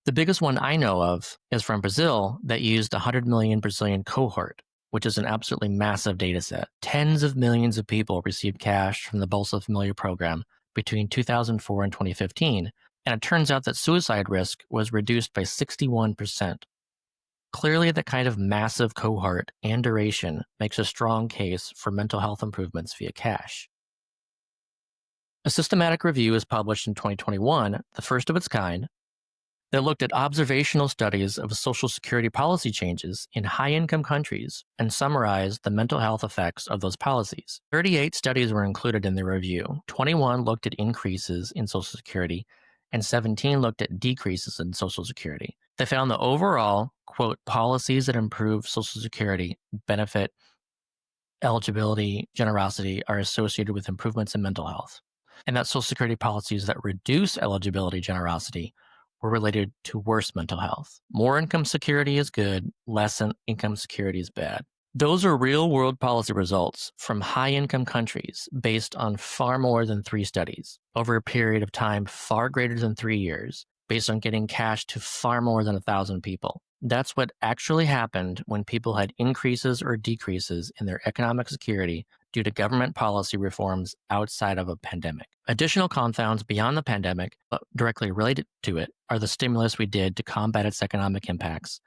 The biggest one I know of is from Brazil that used a 100 million Brazilian cohort, which is an absolutely massive data set. Tens of millions of people received cash from the Bolsa Familia program between 2004 and 2015, and it turns out that suicide risk was reduced by 61%. Clearly, that kind of massive cohort and duration makes a strong case for mental health improvements via cash. A systematic review was published in 2021, the first of its kind, that looked at observational studies of Social Security policy changes in high income countries and summarized the mental health effects of those policies. 38 studies were included in the review. 21 looked at increases in Social Security, and 17 looked at decreases in Social Security. They found that overall, quote, policies that improve Social Security benefit eligibility, generosity are associated with improvements in mental health, and that Social Security policies that reduce eligibility, generosity were related to worse mental health. More income security is good, less income security is bad. Those are real world policy results from high income countries based on far more than 3 studies over a period of time far greater than 3 years, based on getting cash to far more than 1,000 people. That's what actually happened when people had increases or decreases in their economic security due to government policy reforms outside of a pandemic. Additional confounds beyond the pandemic, but directly related to it, are the stimulus we did to combat its economic impacts,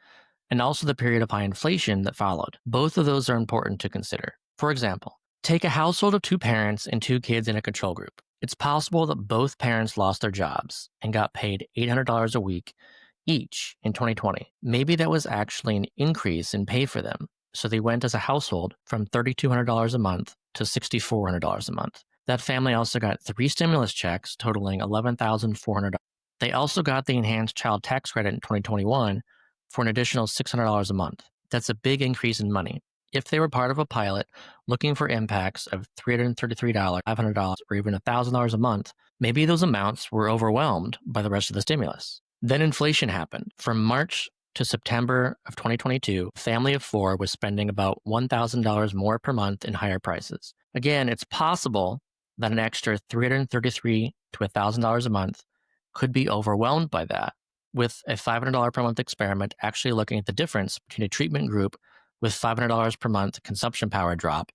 and also the period of high inflation that followed. Both of those are important to consider. For example, take a household of 2 parents and 2 kids in a control group. It's possible that both parents lost their jobs and got paid $800 a week each in 2020. Maybe that was actually an increase in pay for them. So they went as a household from $3,200 a month to $6,400 a month. That family also got 3 stimulus checks totaling $11,400. They also got the enhanced child tax credit in 2021 for an additional $600 a month. That's a big increase in money. If they were part of a pilot looking for impacts of $333, $500, or even $1,000 a month, maybe those amounts were overwhelmed by the rest of the stimulus. Then inflation happened. From March to September of 2022, a family of 4 was spending about $1,000 more per month in higher prices. Again, it's possible that an extra $333 to $1,000 a month could be overwhelmed by that, with a $500 per month experiment actually looking at the difference between a treatment group with $500 per month consumption power drop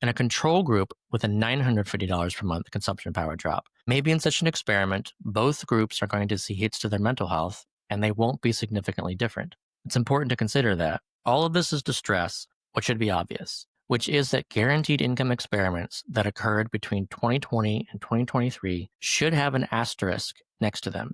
and a control group with a $950 per month consumption power drop. Maybe in such an experiment, both groups are going to see hits to their mental health, and they won't be significantly different. It's important to consider that. All of this is to stress what should be obvious, which is that guaranteed income experiments that occurred between 2020 and 2023 should have an asterisk next to them.